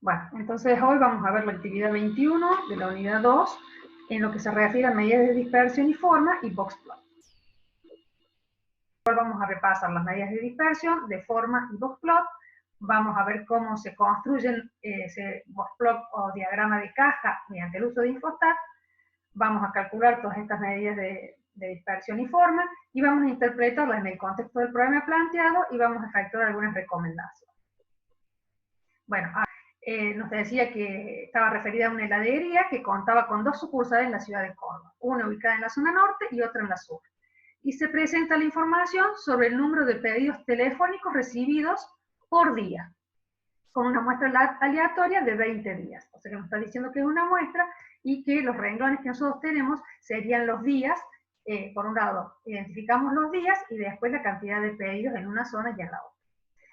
Bueno, entonces hoy vamos a ver la actividad 21 de la unidad 2 en lo que se refiere a medidas de dispersión y forma y boxplot. Hoy vamos a repasar las medidas de dispersión, de forma y boxplot. Vamos a ver cómo se construyen ese boxplot o diagrama de caja mediante el uso de Infostat. Vamos a calcular todas estas medidas de dispersión y forma y vamos a interpretarlas en el contexto del problema planteado y vamos a efectuar algunas recomendaciones. Bueno, nos decía que estaba referida a una heladería que contaba con 2 sucursales en la ciudad de Córdoba, una ubicada en la zona norte y otra en la sur. Y se presenta la información sobre el número de pedidos telefónicos recibidos por día, con una muestra aleatoria de 20 días. O sea que nos está diciendo que es una muestra y que los renglones que nosotros tenemos serían los días. Por un lado, identificamos los días y después la cantidad de pedidos en una zona y en la otra.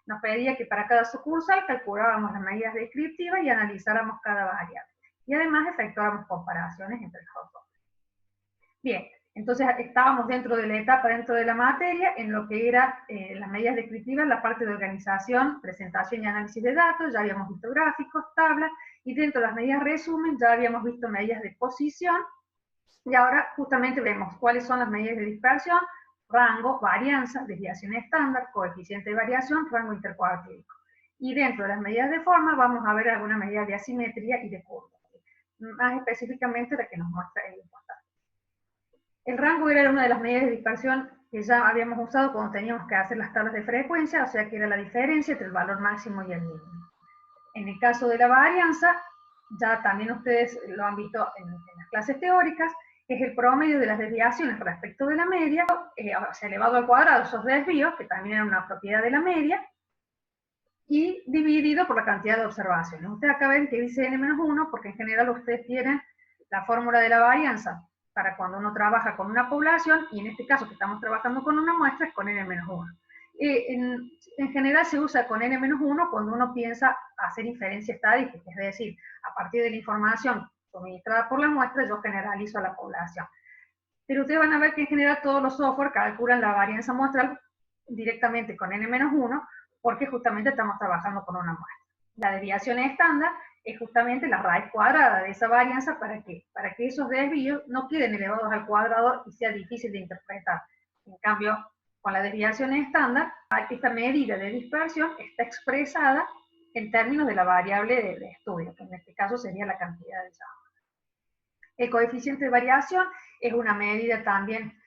Nos pedía que para cada sucursal calculáramos las medidas descriptivas y analizáramos cada variable. Y además efectuáramos comparaciones entre los dos. Bien, entonces estábamos dentro de la etapa, dentro de la materia, en lo que era las medidas descriptivas, la parte de organización, presentación y análisis de datos, ya habíamos visto gráficos, tablas, y dentro de las medidas resumen ya habíamos visto medidas de posición, y ahora justamente vemos cuáles son las medidas de dispersión, rango, varianza, desviación estándar, coeficiente de variación, rango intercuartílico. Y dentro de las medidas de forma vamos a ver alguna medida de asimetría y de curva, más específicamente la que nos muestra el Infostat. El rango era una de las medidas de dispersión que ya habíamos usado cuando teníamos que hacer las tablas de frecuencia, o sea que era la diferencia entre el valor máximo y el mínimo. En el caso de la varianza, ya también ustedes lo han visto en las clases teóricas, es el promedio de las desviaciones respecto de la media, elevado al cuadrado esos desvíos, que también eran una propiedad de la media, y dividido por la cantidad de observaciones. Ustedes acá ven que dice n-1, porque en general ustedes tienen la fórmula de la varianza para cuando uno trabaja con una población, y en este caso que estamos trabajando con una muestra es con n-1. En general se usa con n-1 cuando uno piensa hacer inferencia estadística, es decir, a partir de la información suministrada por la muestra, yo generalizo a la población. Pero ustedes van a ver que en general todos los software calculan la varianza muestral directamente con n-1, porque justamente estamos trabajando con una muestra. La desviación estándar es justamente la raíz cuadrada de esa varianza para que esos desvíos no queden elevados al cuadrado y sea difícil de interpretar. En cambio, con la desviación estándar, esta medida de dispersión está expresada en términos de la variable de estudio, que en este caso sería la cantidad de llamadas. El coeficiente de variación es una medida también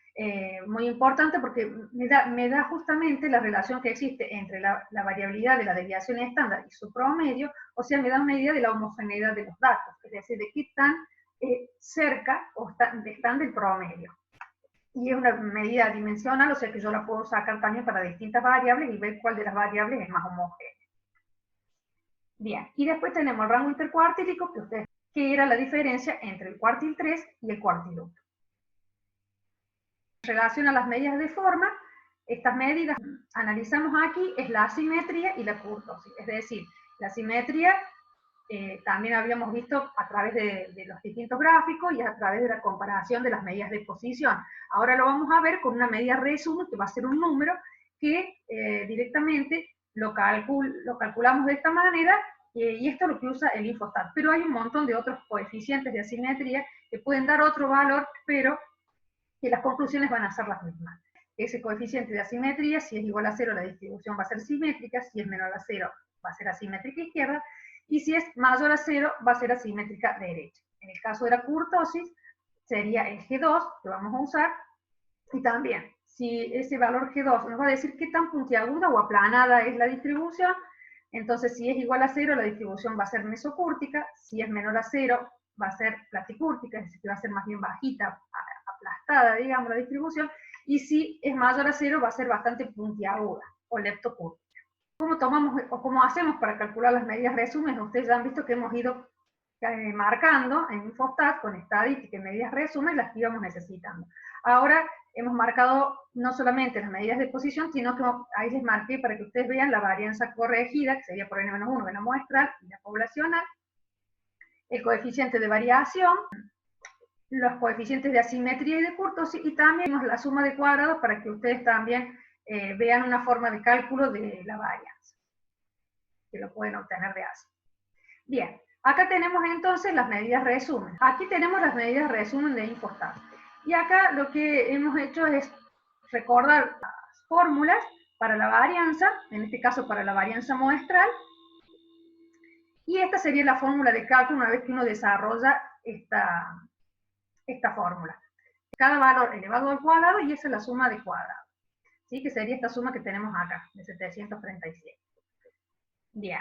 muy importante porque me da justamente la relación que existe entre la variabilidad de la desviación estándar y su promedio, o sea, me da una idea de la homogeneidad de los datos, es decir, de qué tan cerca están del promedio. Y es una medida dimensional, o sea que yo la puedo sacar también para distintas variables y ver cuál de las variables es más homogénea. Bien, y después tenemos el rango intercuartílico, que era la diferencia entre el cuartil 3 y el cuartil 1. En relación a las medidas de forma, estas medidas analizamos aquí es la asimetría y la kurtosis, es decir, la asimetría también habíamos visto a través de los distintos gráficos y a través de la comparación de las medidas de posición. Ahora lo vamos a ver con una medida resumen, que va a ser un número que directamente lo calculamos de esta manera, y esto es lo que usa el Infostat. Pero hay un montón de otros coeficientes de asimetría que pueden dar otro valor, pero que las conclusiones van a ser las mismas. Ese coeficiente de asimetría, si es igual a 0, la distribución va a ser simétrica, si es menor a 0, va a ser asimétrica izquierda, y si es mayor a 0, va a ser asimétrica derecha. En el caso de la kurtosis, sería el G2, que vamos a usar, y también, si ese valor G2 nos va a decir qué tan puntiaguda o aplanada es la distribución, entonces si es igual a 0, la distribución va a ser mesocúrtica, si es menor a 0, va a ser platicúrtica, es decir, que va a ser más bien bajita, aplastada, digamos, la distribución, y si es mayor a 0, va a ser bastante puntiaguda, o leptocúrtica. ¿Cómo tomamos o cómo hacemos para calcular las medidas resumen? Ustedes ya han visto que hemos ido marcando en Infostat con estadística y medidas resumen las que íbamos necesitando. Ahora hemos marcado no solamente las medidas de posición, sino que ahí les marqué para que ustedes vean la varianza corregida, que sería por n-1 de la muestral y la poblacional, el coeficiente de variación, los coeficientes de asimetría y de kurtosis, y también la suma de cuadrados para que ustedes también vean una forma de cálculo de la varianza, que lo pueden obtener de así. Bien, acá tenemos entonces las medidas resumen. Aquí tenemos las medidas resumen de Infostat. Y acá lo que hemos hecho es recordar las fórmulas para la varianza, en este caso para la varianza muestral, y esta sería la fórmula de cálculo una vez que uno desarrolla esta fórmula. Cada valor elevado al cuadrado y esa es la suma de cuadrado, ¿sí? Que sería esta suma que tenemos acá, de 737. Bien,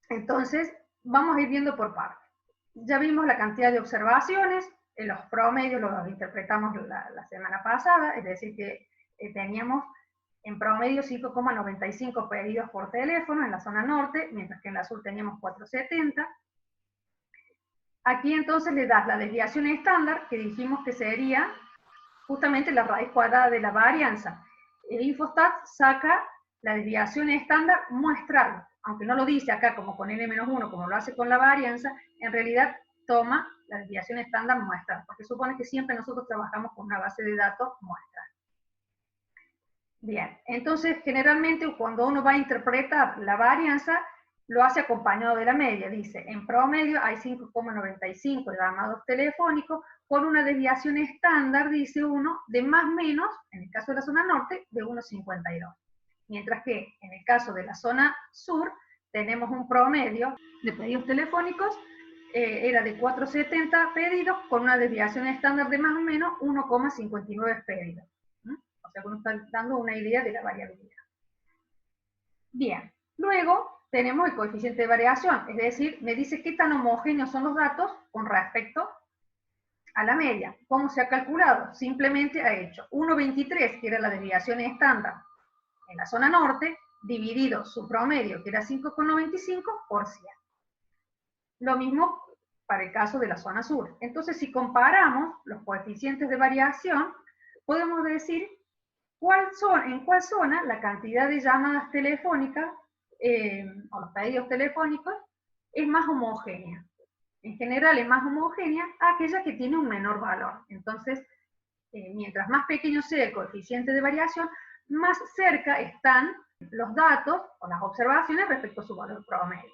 entonces vamos a ir viendo por partes. Ya vimos la cantidad de observaciones, los promedios los interpretamos la semana pasada, es decir que teníamos en promedio 5,95 pedidos por teléfono en la zona norte, mientras que en la sur teníamos 4,70. Aquí entonces le das la desviación estándar, que dijimos que sería justamente la raíz cuadrada de la varianza. El Infostat saca la desviación estándar muestral, aunque no lo dice acá como con n-1, como lo hace con la varianza, en realidad toma la desviación estándar muestral, porque supone que siempre nosotros trabajamos con una base de datos muestral. Bien, entonces generalmente cuando uno va a interpretar la varianza, lo hace acompañado de la media. Dice, en promedio hay 5,95 llamados telefónicos con una desviación estándar, dice uno, de más o menos, en el caso de la zona norte, de 1,52. Mientras que en el caso de la zona sur, tenemos un promedio de pedidos telefónicos, era de 4,70 pedidos con una desviación estándar de más o menos 1,59 pedidos. O sea, nos está dando una idea de la variabilidad. Bien, luego tenemos el coeficiente de variación, es decir, me dice qué tan homogéneos son los datos con respecto a la media. ¿Cómo se ha calculado? Simplemente ha hecho 1,23, que era la desviación estándar en la zona norte, dividido su promedio, que era 5,95, por 100. Lo mismo para el caso de la zona sur. Entonces, si comparamos los coeficientes de variación, podemos decir en cuál zona la cantidad de llamadas telefónicas o los pedidos telefónicos es más homogénea. En general es más homogénea aquella que tiene un menor valor. Entonces, mientras más pequeño sea el coeficiente de variación, más cerca están los datos o las observaciones respecto a su valor promedio.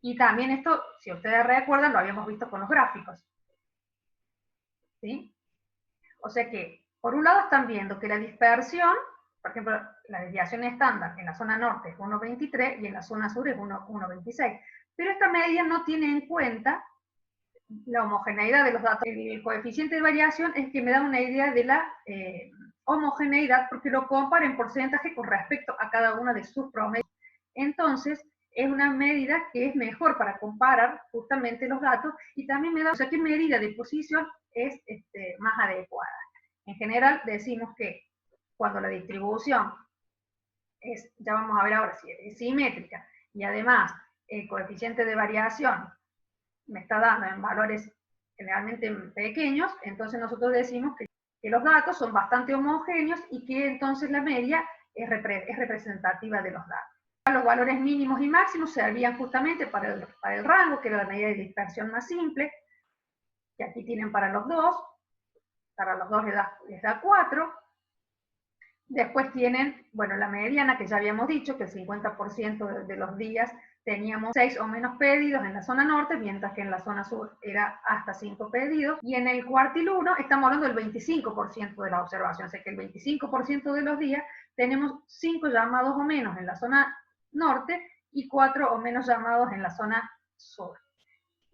Y también esto, si ustedes recuerdan, lo habíamos visto con los gráficos. ¿Sí? O sea que, por un lado están viendo que la dispersión, por ejemplo, la desviación estándar en la zona norte es 1,23 y en la zona sur es 1,26. Pero esta medida no tiene en cuenta la homogeneidad de los datos. El coeficiente de variación es que me da una idea de la homogeneidad porque lo compara en porcentaje con respecto a cada una de sus promedios. Entonces, es una medida que es mejor para comparar justamente los datos y también me da, o sea, qué medida de posición es más adecuada. En general decimos que cuando la distribución es, ya vamos a ver ahora si es simétrica y además el coeficiente de variación me está dando en valores generalmente pequeños, entonces nosotros decimos que los datos son bastante homogéneos y que entonces la media es representativa de los datos. Los valores mínimos y máximos servían justamente para el rango, que era la medida de dispersión más simple, que aquí tienen para los dos les da 4. Después tienen, bueno, la mediana, que ya habíamos dicho, que el 50% de los días teníamos 6 o menos pedidos en la zona norte, mientras que en la zona sur era hasta 5 pedidos. Y en el cuartil 1 estamos hablando del 25% de la observación, o sea que el 25% de los días tenemos 5 llamados o menos en la zona norte y 4 o menos llamados en la zona sur.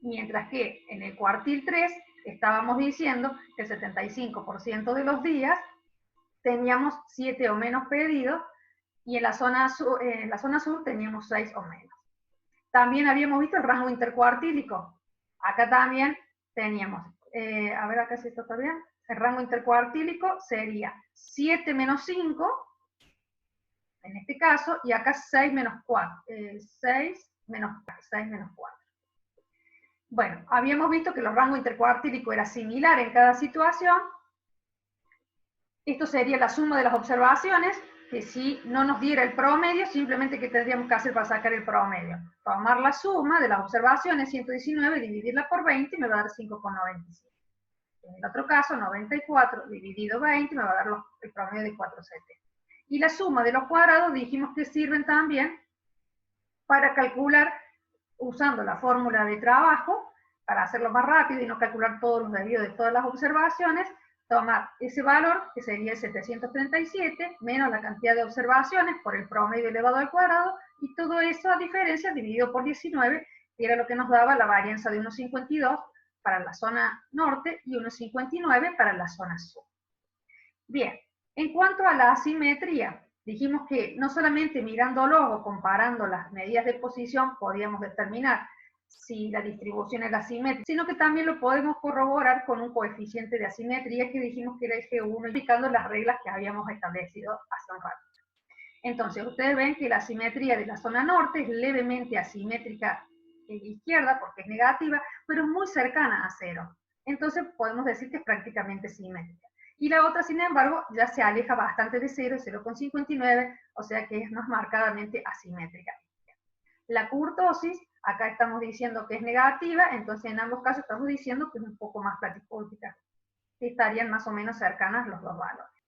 Mientras que en el cuartil 3 estábamos diciendo que el 75% de los días teníamos 7 o menos pedidos y en la zona sur teníamos 6 o menos. También habíamos visto el rango intercuartílico. Acá también teníamos, a ver acá si esto está bien, el rango intercuartílico sería 7 menos 5, en este caso, y acá 6 menos 4, 6 menos 4. Bueno, habíamos visto que el rango intercuartílico era similar en cada situación. Esto sería la suma de las observaciones, que si no nos diera el promedio, simplemente ¿qué tendríamos que hacer para sacar el promedio? Tomar la suma de las observaciones, 119, dividirla por 20, y me va a dar 5,95. En el otro caso, 94 dividido 20, me va a dar el promedio de 4,70. Y la suma de los cuadrados dijimos que sirven también para calcular usando la fórmula de trabajo, para hacerlo más rápido y no calcular todos los desvíos de todas las observaciones, tomar ese valor, que sería el 737, menos la cantidad de observaciones por el promedio elevado al cuadrado, y todo eso a diferencia dividido por 19, que era lo que nos daba la varianza de 1,52 para la zona norte y 1,59 para la zona sur. Bien, en cuanto a la asimetría, dijimos que no solamente mirándolo o comparando las medidas de posición podíamos determinar si la distribución era asimétrica, sino que también lo podemos corroborar con un coeficiente de asimetría que dijimos que era el G1, indicando las reglas que habíamos establecido hace un rato. Entonces, ustedes ven que la asimetría de la zona norte es levemente asimétrica en la izquierda porque es negativa, pero es muy cercana a cero. Entonces, podemos decir que es prácticamente simétrica. Y la otra, sin embargo, ya se aleja bastante de 0, 0,59, o sea que es más marcadamente asimétrica. La kurtosis, acá estamos diciendo que es negativa, entonces en ambos casos estamos diciendo que es un poco más platicúltica, que estarían más o menos cercanas los dos valores.